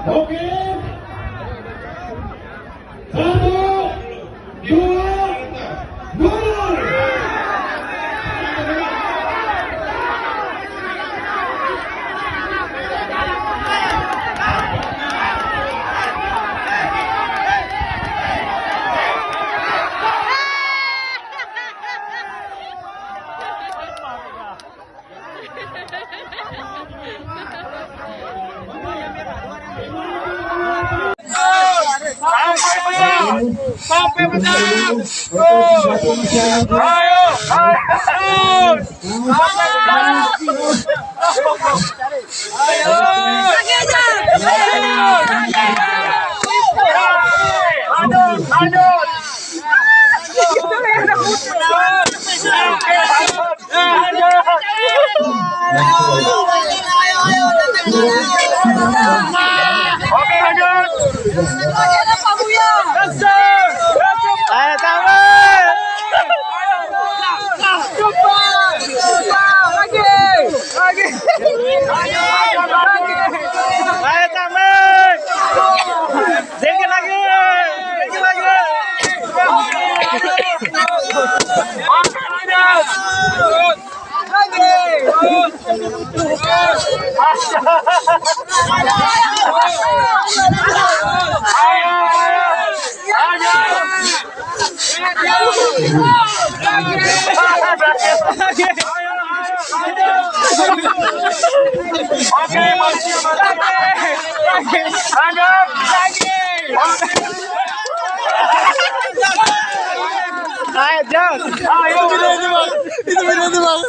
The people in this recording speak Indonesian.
Oke. Satu, dua, gol. Sampai menang. Ayo, ayo. Oke, lanjut. Ayo, tambah. Lagi. Ayo, tambah. Sedikit lagi. Sedikit lagi. Oke, lanjut. Oke, masih lanjut lagi. Ayo, Jos. Ayo, itu bang.